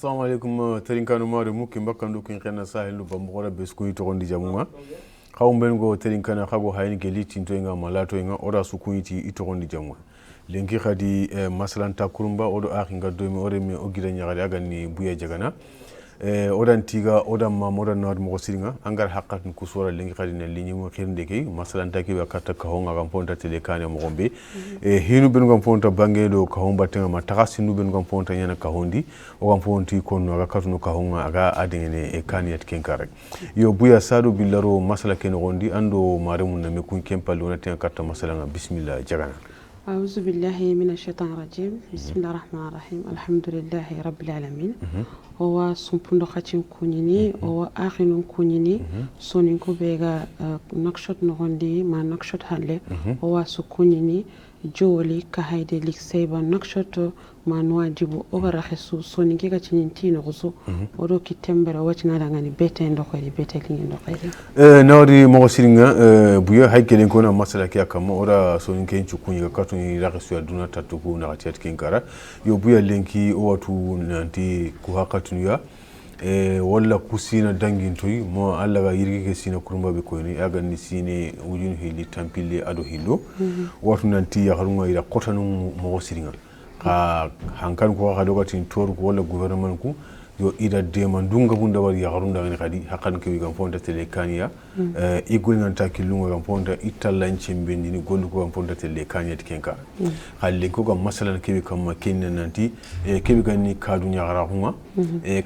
assalamu alaikum tarinkanu mare muki mbakkandu kin xena sahilu bambora beskuyi togondi jamunga xawumben go tarinkana xago hayni ke litinto nga malato nga ora sukuniti itogondi jamunga lenki khadi masalanta kurumba odo akhi ngaddo mi ore mi ogira nyagali agani buya jagana odan tiga odan mam odan nawad mo siringa angar haqqat ku sura lenki khadi ne linyi mo khirnde ke masalanta ke wakata ka honga gam ponta tele kane mo gombe hinu ben gam ponta bangedo ka homba tenga ma takasinu ben gam ponta nyana ka hondi o gam ponti konno aga katuno ka honga aga adene e kaniyat kenkare yo buya sadu billaro masala ken gondi ando mare mun na me kun kempal wona tenga katta masala nga bismillah jagana أعوذ بالله من الشيطان الرجيم بسم الله الرحمن الرحيم الحمد لله رب العالمين هو سمبندو خاتين كونيني هو آخرين كونيني سونينكو بيغا نقشط نغندي ما نقشط هالي هو سكونيني جولي كهيدي ليك سيبا نقشط ما نواجبو أغرى خسو سونينكي كاتينين تينو غسو ورو كي تمبرا واتنا لغاني بيتا اندو خيري بيتا لين اندو خيري نوري موسيرينغا بويا هايكلين كونا مسألة كيا كما ورا سونينكي نشوكوني كاتوني راكسو يدونا تاتوكو نغاتيات كينكارا يو بويا لينكي اواتو نانتي كوهاكاتونيا walla kusina dangintoy mo alla ga yirgi sina kurumba be koyni aga ni sine wujun hili tampille ado hillo watu nanti ya harunga ila kotanu mo siringa ha hankan ko ha dogatin tor ko walla gouvernement ku yo ida de mandunga bunda wari ya harunda ngani kadi hakan ke gam fonta tele kaniya igol nganta kilunga gam fonta itallanci mbendini gollu ko gam fonta tele kaniya tikenka halle ko gam masalan ke kam makinna nanti ke ganni kadu nyaara huma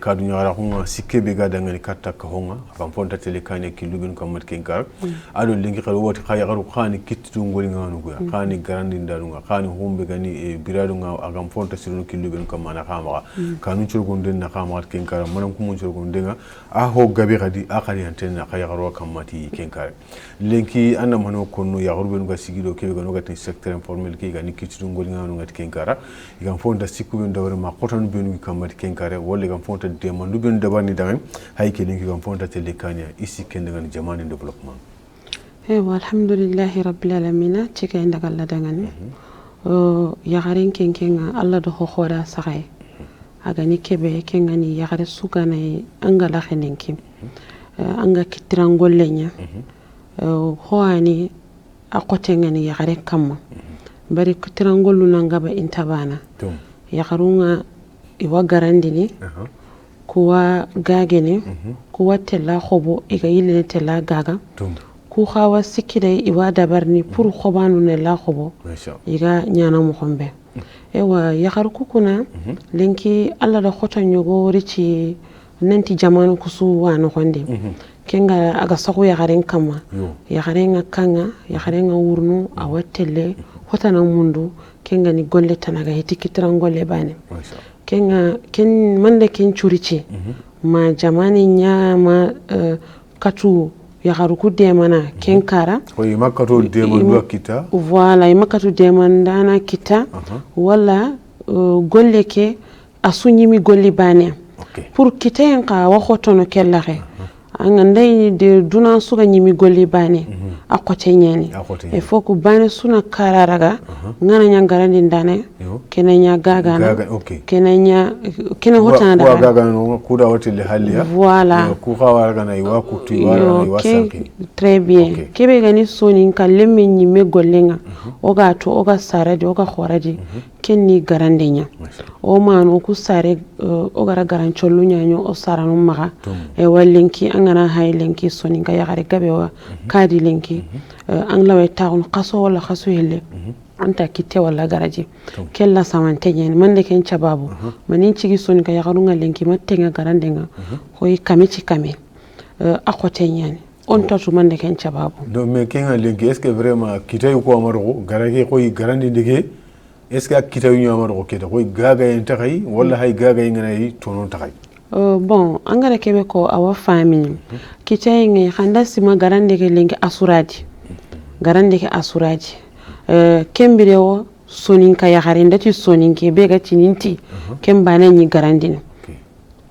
kadu nyaara huma sikke be gada ngani katta ka honga gam fonta tele kaniya kilubin kam matkenka ado lengi kala woti khaya garu khani kittu ngoli nganu go khani garandi ndarunga khani humbe gani biradu nga agam fonta sirun kilubin kam mana khama kanu churgonde na khama kenkara manam ko mon jogon denga a ho gabe gadi akari antena khaya garo kamati kenkara lenki anam hano konno ya horbe nga sigido kebe gano gati secteur informel ke gani kitu ngol ngano ngati kenkara igam fonda sikku ben dawre ma qoton benu kamati kenkara wolle gam fonda de mandu ben dabani dangam hay ke lenki gam fonda tele kanya isi kende ngani jamani development alhamdulillah rabbil alamin cike ndagal la dangani ya garen kenkenga alla do khoda saxay agani kebe kengani yagare sugana angala khenenki anga kitirangolenya hoani akotengani yagare kamma bari kitirangolu nangaba intabana yagarunga iwa garandini kuwa gagene kuwa tella khobo iga yile tella gaga ku khawa sikide iwa dabarni pour khobanu ne la khobo iga nyana mo khombe ewa yakar kukuna lenki alla da khota nyogo rici nanti jamanu kusu wano honde kenga aga sago yakaren kama yakaren kanga yakaren wurnu awatelle hota na mundu kenga ni golle tanaga hitikitran golle bane kenga ken mande ken churici ma jamani nya ma katu yakaruku demana kenkara makato demanda kita voilà makato demandana kita wala golle ke asunyimi golli bane pour kita yanka wa khotono kellaxe angandai de duna suga nyimi golli bane akote nyani e foku bane suna kararaga ngana nyangarandi ndane kenanya gaga na kenanya kena hotana da gaga no kuda hotele halia voilà ku khawara na iwa kutu iwa iwa sanki très bien kebe gani soni kallemme nyime gollenga oga to oga sarade oga khorade kenni garandenya o mano ku sare oga garan chollu nyanyo o saranu maga e wallenki angana hay lenki soni ga yagare gabe wa kadi lenki anglawe taun qaso wala khaso helle anta kitte wala garaji kella samante nyen mande ken chababu manin cigi soni ga yagarunga lenki mattenga garandenga hoy kamici kame akote nyen on tatu mande ken chababu do me kenga lenki est ce que vraiment kitay ko amaro garage koy garandi dige est ce que kitay ñu amaro kete koy gaga en taxay wala hay gaga ngana tonon taxay bon angara kebe ko awa famini kitay ngi khanda sima garande ke lenki asuradi garande ke asuradi kembirewo soninka yakare ndati soninke bega tininti kembana ni garandin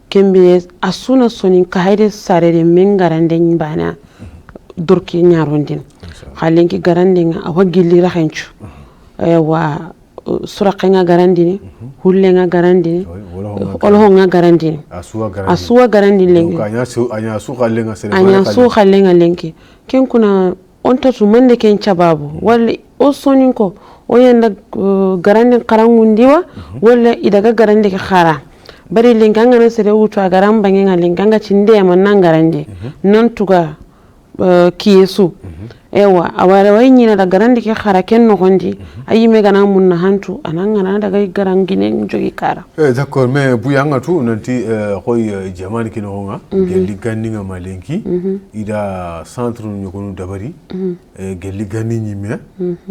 kembire asuna soninka hayde sarere men garande ni bana durki nyarondin khalenki garandin awa gilli rahenchu wa surakenga garandini hullenga garandini olhonga garandini asuwa garandini lenki anya su khallenga sere anya su khallenga lenki ken kuna onta tu mande ken chababu wala o sonin ko o yanda garandin qarangundiwa wala idaga garandi ke khara bari linganga na sere wutu agaram bangenga linganga cinde man nangarande non tuga kiyesu ewa awara waynyina da garandi ke khara ken no gondi ayime gana munna hantu ananga daga garangine jogi kara d'accord mais buyanga tu nanti khoy jamani kinonga gelli ganninga malenki ida centre nyokonu dabari gelli ganni nyime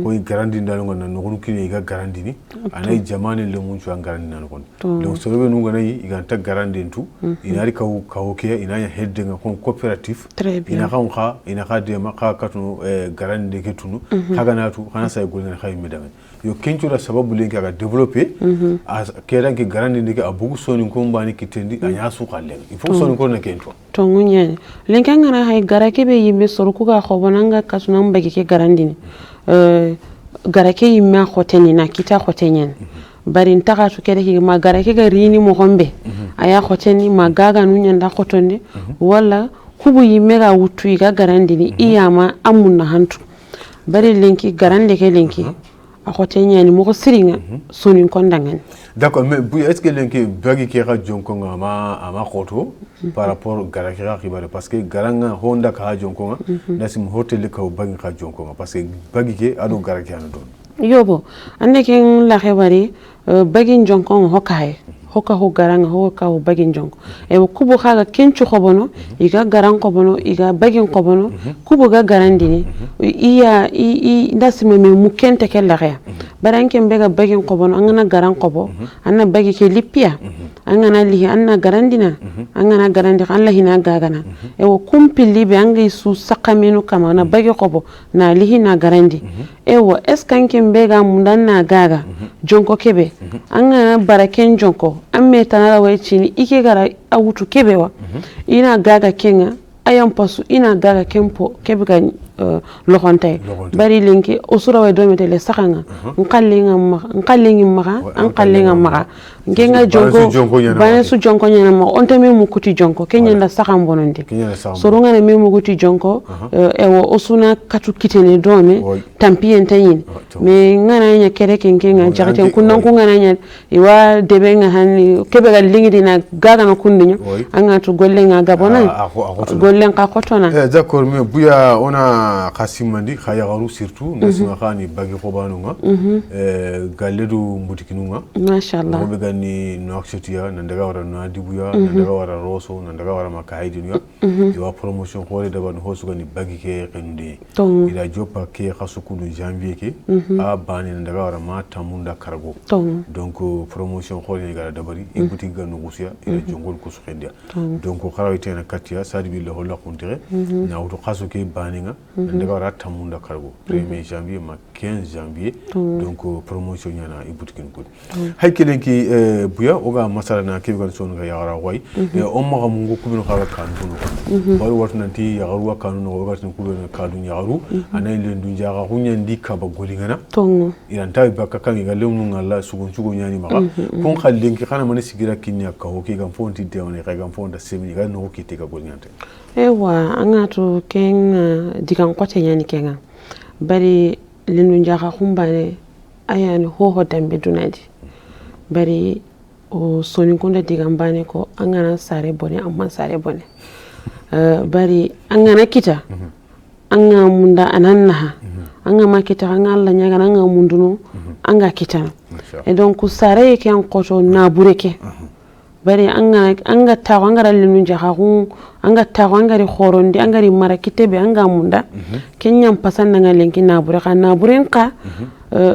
koy garandi ndalonga na nokonu kine iga garandi ni anay jamani le munchu an garandi nan kon donc sorobe nunga nayi iganta garandi ntu inari kawke inanya heddenga kon coopérative ina kha ina khade maka katunu garandi ketunu haganatu khana say golna khay medamen yo kenchura sababu lenki aga développer keranki garandi ndike abugu soni ko mbani kitendi anya su khallen il faut soni ko na kento to ngunyane lenki ngana hay garake be yimbe soruku ga khobonanga kasuna mbagi ke garandi ni garake yimma khoteni na kita khotenyen bari ntaka to kede ki ma garake ga rini mo gombe aya khoteni magaga nunyanda khotonde wala kubu yimme ga wutu ga garandi ni iyama amunna hantu bari lenki garande ke lenki akotenya ni mo siringa sonin kondangan d'accord mais est-ce que lenki bagi ke ga jonko ama khoto par rapport garake ga khibare parce que garanga honda ka jonko nasim hotel ka bagi ka jonko parce que bagi ke ado garake an don yobo ande ken la khibare bagi jonko hokaye hoka ho garanga hoka ho bagin jonko e kubu khaga kenchu khobono iga garan khobono iga bagin khobono kubu ga garandini iya ndasime me mukente kella khaya baranke mbega bagin khobono angana garan khobo anna bagi ke lipia angana lihi anna garandina angana garandi Allah hina gagana e kumpili be angi su sakamenu kama na bagi khobo na lihi na garandi e eskanke mbega mundanna gaga jonko kebe angana baraken jonko amme tanara way chini ike gara awutu kebewa ina gaga kenga ayam pasu ina gaga kempo kebe ga lohontay bari linki usura way domete le sakanga nkallingi maga ngenga jonko bane su jonko nyana ma onta me mukuti jonko kenya nda sakam bononde sorunga na me mukuti jonko ewo usuna katu kitene dome tampien tayin me ngana nya kere kenga jakate kunnan ku ngana nya iwa debe nga hani kebe ga lingi dina gaga na kundinyo anga to golle nga gabona golle ka kotona d'accord mais buya ona khasimandi khayagaru surtout nasima khani bagi khobanunga galedu mbutikinunga mashallah ni noakshitia nandaga wara nadibuya nandaga wara roso nandaga wara makaidinya iwa promotion khore da ban hosu gani bagi ke kende ila jopa ke khasukulu janvier ke a bani nandaga wara mata munda kargo donc promotion khore ga dabari ibuti ga nugusia ila jongol ko sukhendia donc kharawite na katia sadi bi lo la kontire na auto khasuke baninga nandaga wara tamunda kargo 1er janvier ma 15 janvier donc promotion yana ibuti kin ko haykelenki buya oga masala na kebe sonu ga yara way o maga mungo kubino kala kanu bari watnanti yagaru wa kanu no oga tin kubino kadu yagaru anay lendu jaga hunyandi kaba golingana tongo iran tawi bakka kan ga lemnu ngalla sugun nyani maga kon khallenki kana mani sigira kinya ka hoki gam fonti de on ga gam fonda semini ga no hoki te ga golingante ewa angatu ken digan kote nyani kenga bari lendu jaga humbane ayani ho dambe dunadi bari o soni konda digambane ko angana sare bone amma sare bone bari angana kita anga munda anannaha anga makita anga alla nyaga anga munduno anga kita e donc sare yake an qoto na bureke bari anga tawa anga linu jahahu anga tawa anga ri khorondi anga ri marakite be anga munda kenyam pasanna ngalenki na bureka na burenka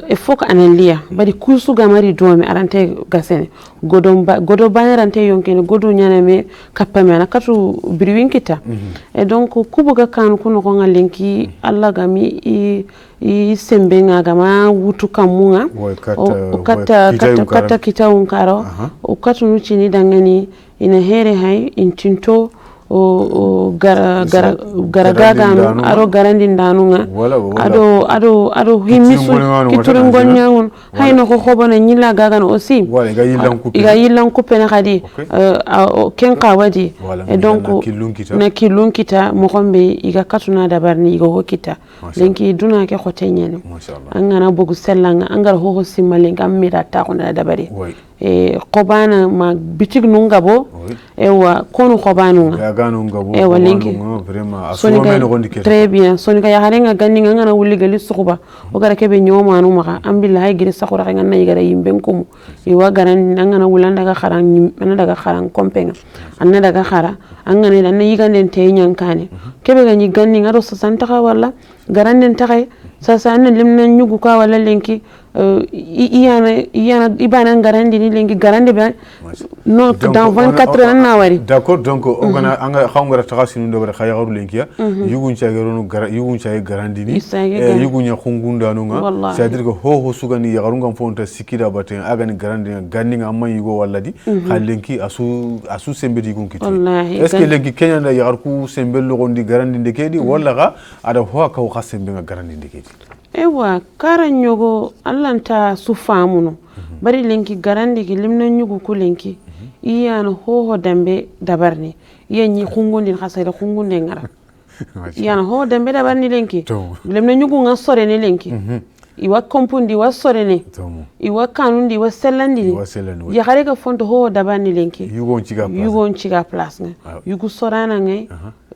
e fok analia bari kusu gamari domi arante gasene godo banarante yonkene godo nyana me kapame na katu briwinkita e donc kubuga kan kuno ko ngalenki alla gami i sembenga gama wutu kamunga kata kita unkaro o katu nuchini dangani ina here hay intinto o garagaganu aro garandindanunga ado himisu kiturungol nyangun hayno ko khobona nyilla gagan aussi iga yillan kupena khadi ken qawadi et donc na kilun kita mo gombe iga katuna dabarni iga hokita lenki duna ke khotenyene angana bogu sellanga angar ho simalen kam mira ta ko na dabari qobana ma bitig nungabo ewa kono qobanu ewa lenki très bien sonika ya harenga ganni ngana wuli gali sukuba o gara kebe nyoma anu maka ambilla hay giri sakura ngana yigara yimben kum iwa garan ngana wulanda ga kharan ana daga kharan kompenga anna daga khara angana dan yiganden te nyankane kebe ganni ganni ngaro sasanta ka wala garan den takay sasa anna limna nyugu ka wala lenki ibana garandi ni lengi garandi ba non dans 24 heures na wari d'accord donc on anga khawngara takasinu ndo bara khayagaru lenkiya yugun chagero yugun chay garandi ni yugun ya khungunda no nga c'est-à-dire que ho sugani yagarunga fonta sikira baten agani garandi ganni nga amman yugo walladi khalenki asu sembedi gun kiti est-ce que lenki kenya nda yagarku sembello gondi garandi ndekedi walla ga ada ho ka khasembe nga garandi ndekedi ewa karan nyogo allanta su famuno bari lenki garandi ki limna nyugu ku lenki iyana ho dambe dabarni yenyi khungundin khasayda khungunde ngara iyana ho dambe dabarni lenki limna nyugu nga sore ne lenki iwa kompundi wa sore ne iwa kanundi wa sellandi ya khare ka fonto ho dabarni lenki yugo nchiga place nga yugo sorana ngai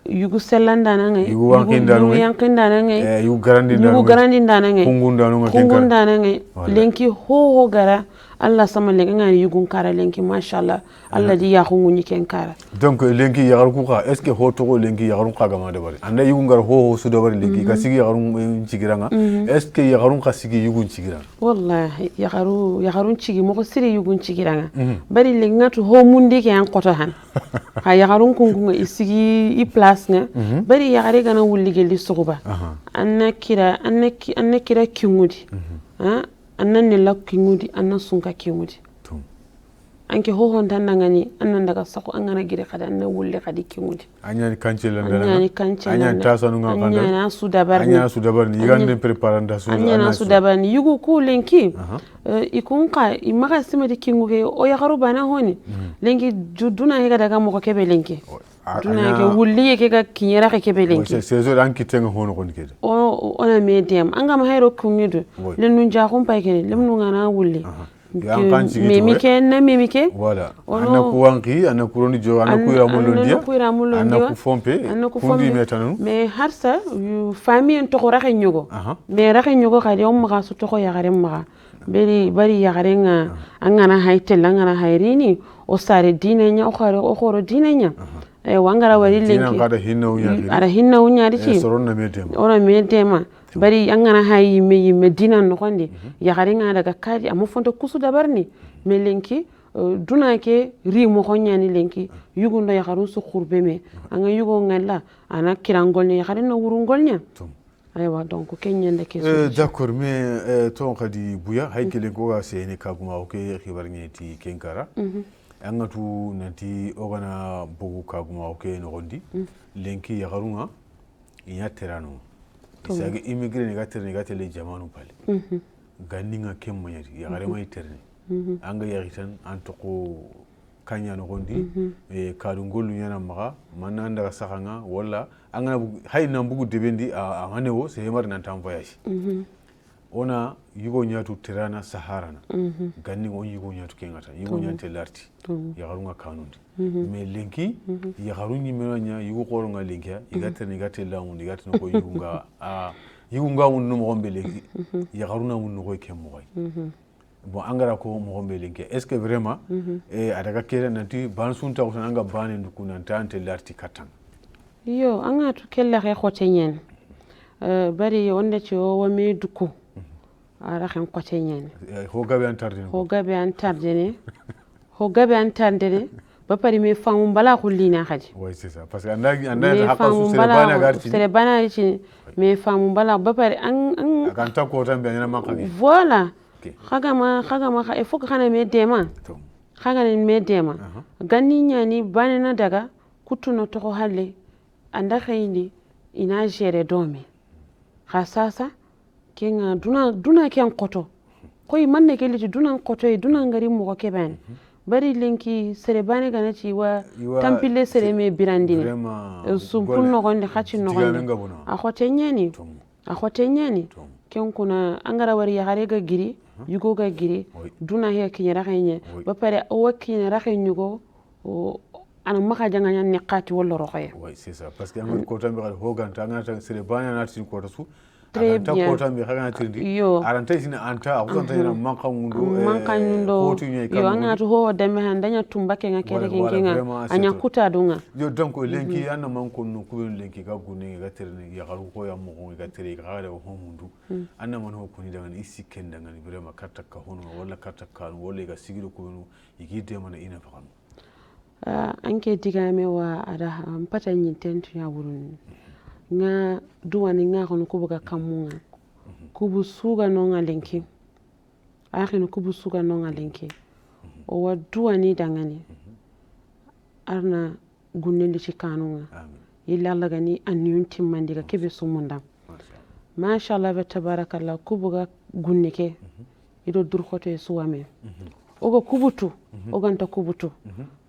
yugu sellandana ngai yugu yankindana ngai yugu garandindana ngai kungundana ngai lenki ho gara Allah sama lenki ngani yugun kara lenki mashallah Allah di ya khungunyi ken kara donc lenki yagar ku ka est ce que ho to lenki yagarun ka gama de bari anda yugun gar ho su de bari lenki ka sigi yagarun cigiranga est ce que yagarun ka sigi yugun cigiranga wallahi yagarun cigi moko siri yugun cigiranga bari lenki ngatu ho mundi ke an qoto han ha yagarun kungunga isigi i place nga bari yagare gana wulli gelli suguba anna kira kingudi anna nella kingudi anna sunka kingudi anke ho honta nangani anna daga sako angana gire kada anna wulle kadi kingudi anyani kanche anyani tasanu ngaka anyana sudabarni yigande preparation anyana sudabarni yugo ku lenki ikunka imaka simedi kinguge o yagaru bana honi lenki juduna hega daga moko kebe lenki duna ke wulli ke ga kinyera ke kebe lenki c'est zo dan kitenga hono kon kede ona medium anga ma hayro kungido lenu jaxum pay kene lemnu ngana wulli memike voilà ana kuwanki ana kuroni jo ana kuira molondia ana ku fompe kundi metanu mais harsa famille en to raxe ñugo mais raxe ñugo xadi on ma su to ya gare ma bari ya gare nga angana haytel angana hayrini o sare dinenya o khoro dinenya wangara wari lenki ara hinna unyari ci ora medema bari angana hayi me dina no konde ya garinga daga kadi amu fonto kusu dabarni me lenki duna ke ri mo khonyani lenki yugundo ya garu su khurbe me anga yugo ngalla ana kirangol ni ya garina wurungol nya aywa donc kenyande ke d'accord mais ton khadi buya hay kele ko ga seni kaguma o ke khibar ngeti kenkara angatu nanti ogana bogu kaguma o ke no gondi lenki ya garunga inya terano isage immigré negatere le jamanu pale ganninga kemmoyati ya gare may terne anga yaritan antoko kanya no gondi kadu ngolu nyana maga mananda ga sakanga wala anga hay na bugu debendi a manewo se hemar nan tam voyage ona yugo nyatu terana saharana ganni on yugo nyatu kengata yugo nyante larti ya garunga kanundi mais lenki ya garunyi melanya yugo qoronga lenkia igate la mun igate no ko yugunga yugunga mun no mo lenki ya garuna mun no ko kemmo way bon angara ko mo gombe lenki est ce que vraiment adaga kera nanti ban sunta ko anga bane nduku nan tante larti katan yo anga to kella xe xotenyen bari onde ci o me duku ara xen xotenyen ho gabe antardene ba pari me famu bala khulina khadi oui c'est ça parce que anda hakka su sere bana ci me famu bala ba pari an kan ta ko tan be na man khagi voilà khagama il faut que khana me dema ganni nyani banena daga kutuno to halle anda khayndi ina gere dome khasasa kenga duna ken qoto koy manne keliti duna qoto e duna ngari mo ko keben bari lenki sere bane ganati wa tampile sere me birandini sumpul no gonde khati no gonde a khote nyani ken kuna angara wari yagare ga giri yugo ga giri duna he kinyara khenye ba pare o kinyara khenyugo ana maka janganya niqati wala roxoye oui c'est ça parce que amul ko tambi xal hoganta ngata sere bana natin ko tasu très bien ko tambi xagana tindi aranta sina anta axusanta ina manqa mundo yo angatu ho deme handanya tumbake nga kere kenga anya kuta dunga yo donc lenki anna man ko no kubel lenki ga gune ga terne ya garu ko ya mo ga tere ga gada ho mundu anna man ho kuni daga isi kenda ngani vraiment katta ka hono wala katta ka wala ga sigiro ko no yigide mana ina fakam anke digame wa ada mpata nyintentu ya burun nga duwani nga kono kubuga kamunga kubu suga nonga lenki akhino kubu suga nonga lenki o wa duwani dangani arna gunneli ci kanunga illa Allah gani anniyunti mandiga kebe sumunda masha Allah wa tabarakallah kubuga gunneke ido durkhoto e suwame ogo kubutu oganta kubutu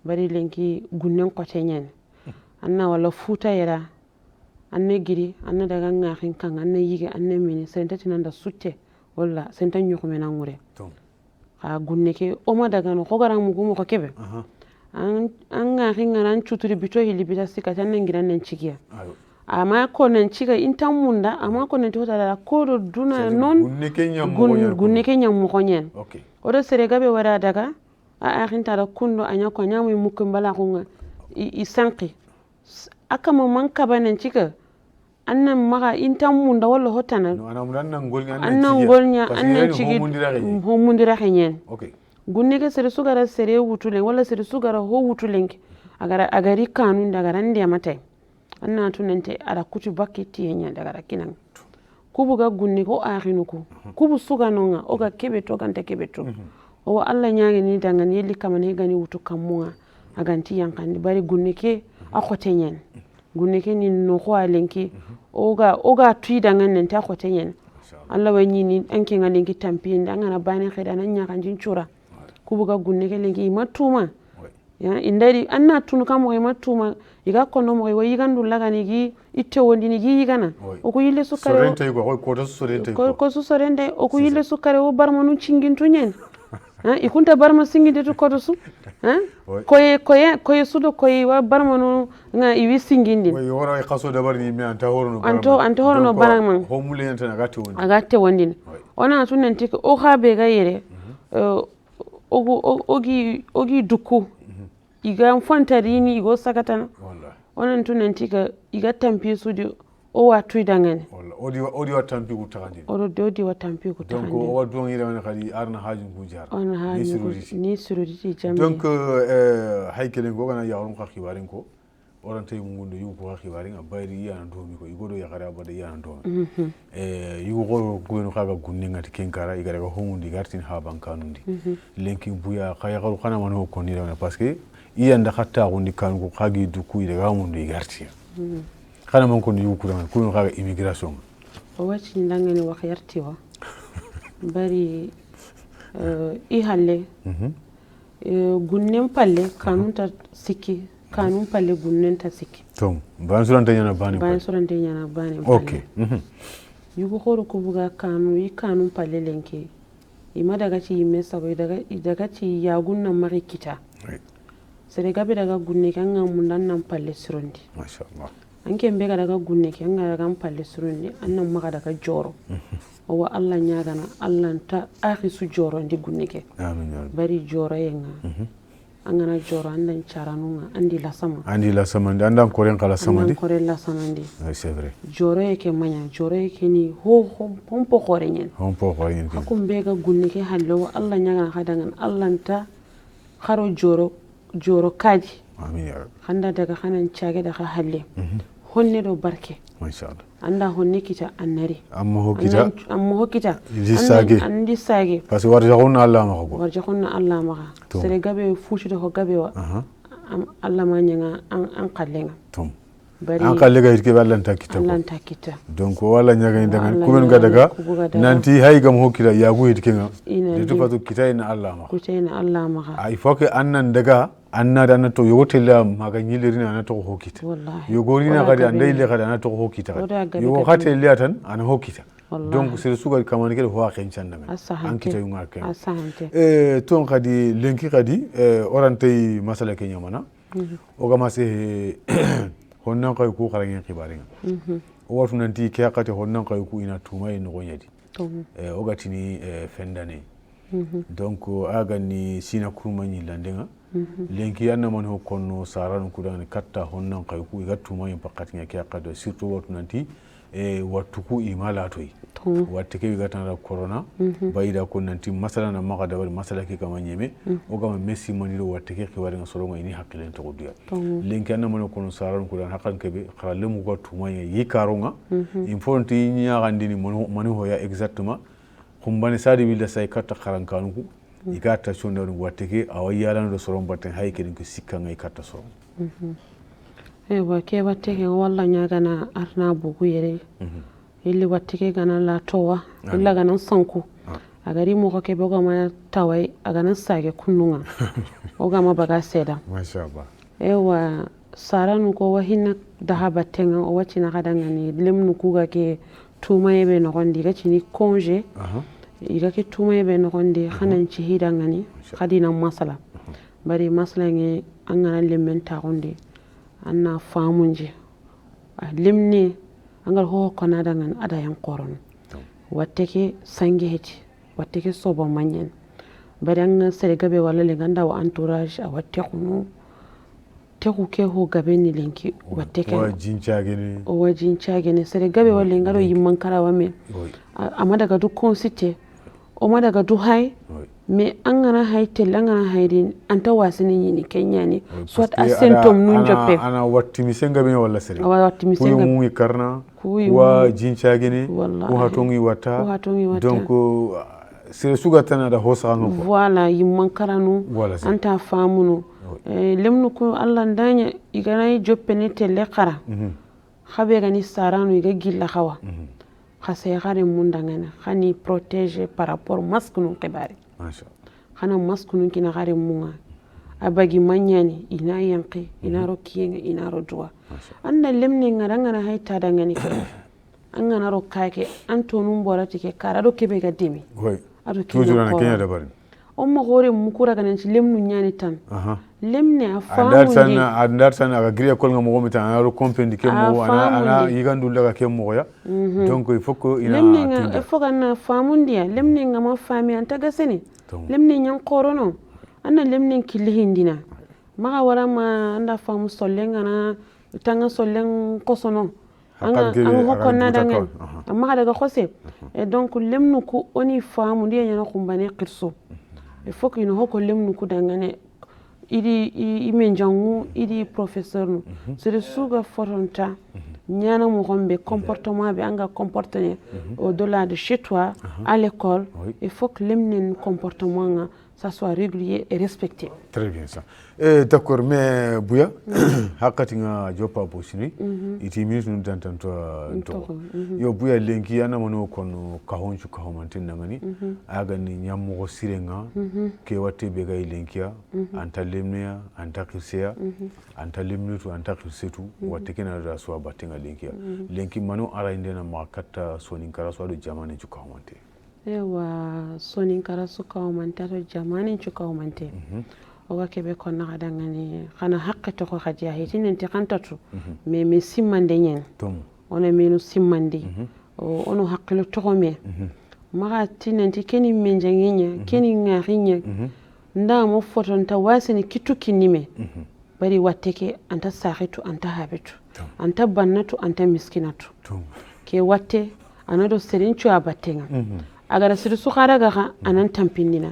bari lenki gunnen kote nyen anna wala futa yera anne giri anna daga ngakhin kan anne yige anne mini senta tinanda sutte wala senta nyukume na ngure ha gunne ke o ma daga no kogaran mu gumo ko kebe an ngakhin ngaran chuturi bito hili bita sika tanne ngiran nen cikiya ama ko nen cika intan munda ama ko nen tota da ko do duna non gunne ke nyam mo ko nyen okay odo sere gabe wara daga a akhinta da kundo anya ko nyamu mukumbala ko i sanki akama man kabanen cika annan maga intan munda wala hotana annan golnya annan cigi ho mundira henyen okay gunne ke sere sugara sere wutule wala sere sugara ho wutulenki agari kanun daga rande mate anna tunante ada kutu bakiti yenya daga kinan kubuga gunne ko akhinuko kubu suga nonga oga kebe to ganta kebe to o Allah nyaagi ni dangan yeli kamane gani wutu kamunga aganti yankandi bari gunne ke akhotenyen gunne ke ni no ko alenki oga tui dangan nen ta khotenyen Allah wani ni anke ngalenki tampinde angana bani khida nan nyaaka jinchura kubuga gunne ke lenki matuma ya indari anna tunu kamo e matuma iga kono mo e yigandu lagani gi itte wondini gi yigana o ko yille sukare sorente ko to sorente ko sorente o ko yille sukare o barmanu cingintu nyen ikunta barma singinde to koto su koye sudo koye wa barmanu nga iwi singindin way wora khaso dabar ni mi anta horono barama ho mule anta agate wondin ona tunnanti ko o khabe ga yere ogi dukku iga fantarini igo sakatana onan tunnanti ka iga tampi sudi o watu idangane odi wa tampi ku takandi odi wa tampi ku takandi donc o wadon yira wana khadi arna hajun ku jar ni surudi jambi donc haykelen go gana yawon ka khibarin ko orante mungundo yugo ko khibarin abayri yana domi ko igodo yakara bada yana domi yugo ko no kaga gunne ngati kenkara igara ko homundi gartin ha bankanundi lenki buya khaya garu kana man ko ni wana parce que iyanda khatta ko ndi kan ko khagi duku ida gamundo igarti kana man ko yugo ko no kaga immigration o wati ndangani wax yarti wa bari i halle gunnen palle kanunta sikki kanun palle gunnen ta sikki tom ban surante nyana bani okay yugo khoro ko buga kanu yi kanun palle lenke ima daga ci yimme sabo daga ci ya gunnan mari kita sere gabe daga gunne kan mun nan palle surondi masha Allah anke mbega daga gunne kan daga palle surondi annan maka daga joro o Allah nyagana Allah ta akhi su joro ndi gunne ke amin bari joro yenga angana joro andan charanunga andi la sama andan koren kala sama di koren la sama ndi c'est vrai joro yake manya joro yake ni ho pompo khorenyen ko mbega gunne ke hallo Allah nyagana hadangan Allah ta kharo joro kaji amin ya handa daga hanan chage daga halle honne do barke masha Allah anda honne kita annari amma hokita andi sage parce que warja khonna Allah ma ko sere gabe fushi do gabe wa Allah ma nyanga an kallenga tom bari an kallega irke Allah takita Allah takita donc wala nyaga ndangan kumen ga daga nanti hay gam hokira yagu irke nga de to fatu kita ina Allah ma kutaina Allah ma ay foke annan daga anna da na to yogotella maga nyilirina na to hokita yogorina gadi andai le gadi na to hokita yogo khate liatan ana hokita donc c'est sugar kamani ke ho akhen chanda an kita yunga ke ton gadi lenki gadi orante masala ke nyamana o gama se honnan kay ku xaraŋen xibarenga o watu nanti ke xate honnan kay ku ina tuma ye noxo ñadi o gatini fendane donc aga ni sina kuruma ñillandenga lenki annamani ho konno saranu kudangani katta honnan kay ku iga tuma ye pakatiŋa ke xate surtout watu nanti wattu ku ima latoyi watte ke wiga tanara corona bayida ko nanti masala na maga dabari masala ke kama ñeme o gama messi maniro watte ke xibarenga soronga ini hakkilen togo duya lenki annamani kono saranu kudan hakkan kebe xara lemu ga tuma ye yi karonga il faut nti ñaxandini mani hoya exactement xumbane sadi wilda say katta xarankanuku i ga attention ndawni watte ke awa yalanodo soron batten hay kedin ko sikkanga i katta soron ewa ke watte ke walla ñagana arna bugu yere illi watte ke gana la towa illa gana sanku agari mogo ke boga ma tawai agana sage kunnunga oga ma baga seda mashallah ewa saranu ko wahina daha battenga o wacina kadanga ni lemnu kuga ke tuma yebe no gondi ga cini congé iga ke tuma yebe no gondi hanan ci hidangani khadina masala bari masala ngi angana lementa gondi anna famunje limni angal ho kona dangan ada yang koron watte ke sangi heti watte ke sobo manyen badang sere gabe wala le ganda wa entourage a watte kunu te ku ke ho gabe ni lenki watte ke o wajin chagene sere gabe wala ngaro yimman karawa me amada ga dukkan site o ma daga du hay me an gana haite langana haidin anta wasini yini kenya ne soit asentom nun joppe ana wattimi senga be wala sere wattimi senga mu karna wa jincha gene ko hatongi wata donc sere suga tana da hosa ngoko voilà yimman karanu anta famunu lemnu ko Allah ndanya igana joppe ne tele khara khabe gani saranu iga gilla khawa khase khare mundangana khani protéger par rapport masque nun qibari khana masque nun kina khare munga abagi manyani ina yanqi ina ro kiyenga ina ro duwa anda lemne ngaranga hayta dangani angana ro kake antonum borati ke karado kebe gadimi ado toujours na kenya da bari umma gore mukura ganan ci lemnu nyani tan lemne afamu andar tan aga griya kol ngam gomi tan aro compendi ke mo ana yigandu daga ke mo ya donc il faut que ina lemne il faut kana famundiya lemne ngama fami anta gasene lemne nyan qorono anna lemne killi hindina maga wala ma anda famu sollenga na tanga sollen kosono anga hokonna dangen amma daga khose et donc lemnu ku oni famu ndiya nyana kumbane qirso il faut que ino hoko lemnu ku dangane idi menjangu idi professeur nu c'est suga foronta nyana mo gombe comportement be anga comporter au delà de chez toi à l'école il faut que lemnen comportement ça soit régulier et respecté. Très bien ça. D'accord, mais Bouya, hakatinga jopa bosini, iti minutes nous tantanto ntoko. Yo Bouya lenki ana mono kono kahonchu kahomantin nangani, aga ni nyamugo sirenga, ke wate bega lenkia, anta lemnea, anta kirsea, anta lemnutu, anta kirsetu, wate kena raswa batenga lenkia. Lenki mano ara indena makata soninkara swado jamane chu kahomante. Ewa soninkara su kahomante to jamane chu kahomante. Oga kebe konna kadangani kana haqqe to ko khadiya hitine nti kantatu me simmande nyen ona menu simmande ono haqqilo to ko me maga tinanti keni menjangenya keni ngarinya nda mo fotonta wasini kituki nime bari watteke anta sahitu anta habitu anta bannatu anta miskinatu ke watte anado serinchu abatenga agara siru su kharaga anan tampinina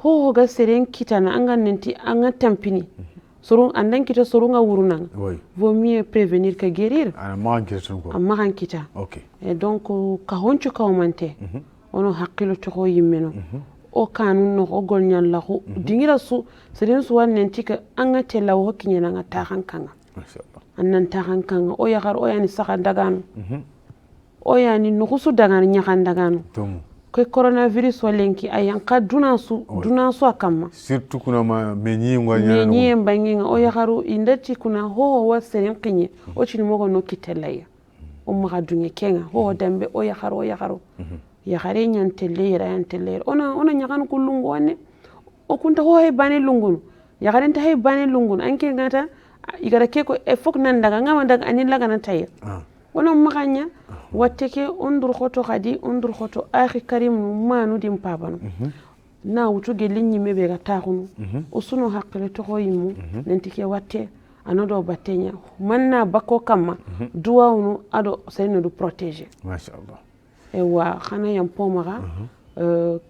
ho ga seren kitana anga nanti anga tampini surun andan kita surunga wurunan vaut mieux prévenir que guérir amma kita OK et donc ka honchu ka omante ono haqqilo to ko yimmeno o kanun no o gol nyalla ko dingira su seren su wannan tika an ga tella wo kinyana nga ta hankanga annan ta hankanga o yagar o yani saka dagano o yani no kusu dagano nyakan dagano ko coronavirus walenki ayan ka duna su akamma surtout kuna ma menyi ngwanya menyi mbangi o yagaru indati kuna ho wa seren kinye o chini mogo no kitellaya o maga dunye kenga ho dambe o yagaru yagare nyantelle ona nyakan kulungu wane o kunta ho hay bani lungun yagare nta hay bani lungun anke ngata igara ke ko e fok nan daga ngama daga anin laga nan tayi ona maganya watteke ondur khoto akhi karim manu dim pabano na wutu gelinyi mebe ga taxunu o suno hakkile to hoyimu nentike watte anodo batenya manna bako kamma duwawnu ado sayno du protéger masha Allah ewa khana yam pomaga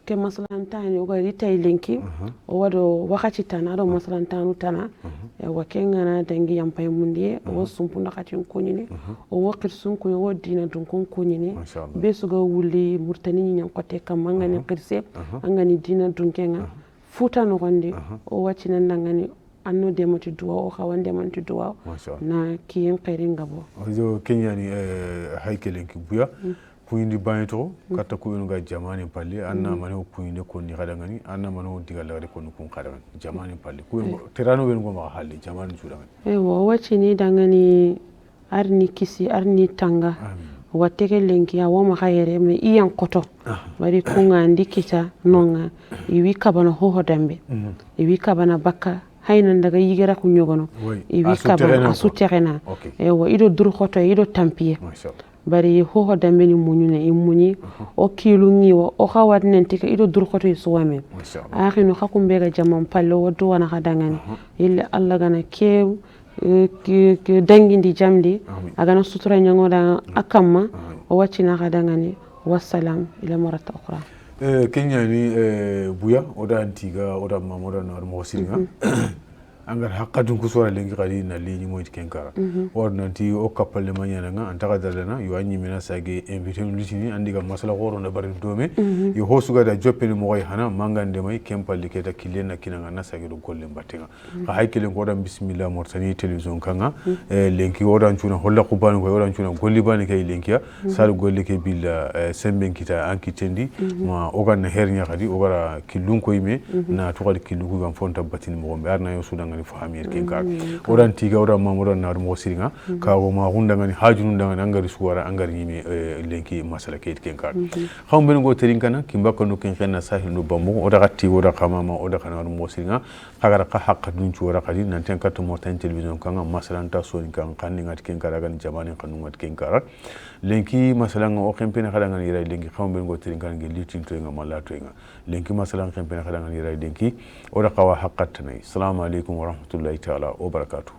ke masalantani o gari tay linki o wado wakati tana do masalantanu tana ewa kengana dangi yam pay mundiye o sumpunda khati kunyini o wakir sun ko o dina dun kon kunyini be suga wuli murtani nyam kote kam mangani qirse angani dina dun kenga futa no gonde o wacina ndangani anno demati duwa o khawande manti duwa na kiyen khairin gabo o kenyani haykelenki buya kuyindi banito kata kuyinu ga jamani palle anna mano kuyinde ko ni kadangani anna mano digala ko kun kadangani jamani palle kuyen terano ben goma halli jamani judangani ewo wacini dangani arni kisi arni tanga wateke lenki ya woma khayere me iyan koto bari kunga ndikita nonga iwi kabana ho dambe iwi kabana bakka haynan daga yigera ku nyogono iwi kabana asuterena ewo ido dur khoto ido tampiye bari ho dambe ni munyune immunyi o kilungi o khawat nentika ido dur khoto isuwame akhino khakumbe ga jamam pallo wodo wana khadangani illa alla gana ke dangindi jamdi agana sutura nyangoda akamma o wacina khadangani wassalam ila marata ukhra kenyani buya oda antiga oda mamoda na mo siringa angar haqqatun kusura lengi qali na li moy kenkara ordinanti o kapalle manyana nga antaka dalana yo anyi mena sage invité lutini andiga masala goro na barin dome yo hosuga da joppeni mo hana mangande may kempalle keta kilena kinanga na sage do golle mbatega ka haykele ngoda bismillah mortani television kanga lenki odan cuna holla qubanu ko odan cuna golli bani kay lenkiya sal golle ke billa semben kita ankitendi ma ogan na hernya kadi ogara kilun ko yime na to kadi kilun ko gam fonta batini mo gombe arna yo sudan ngani fahamir kenkar odan tiga odan mamodan nar mo siringa ka go ma hunda ngani hajunu ngani angari suwara angari yime lenki masala ke kenkar xam ben go terin kana kimba ko no ken xena sahil no bambo oda gatti oda khamama oda kana mo siringa khagara ka haqqa dun ci wara kadi nan tan katto mo tan television kanga masalan ta so kan kan ngat kenkara gan jamani kanu ngat kenkara lenki masalan o kempena khada ngani ray lenki xam ben go terin kan ngeli tinto nga malato nga lenki masalan kempena khada ngani ray lenki oda qawa haqqat nay assalamu alaikum wa rahmatullahi ta'ala wa barakatuh.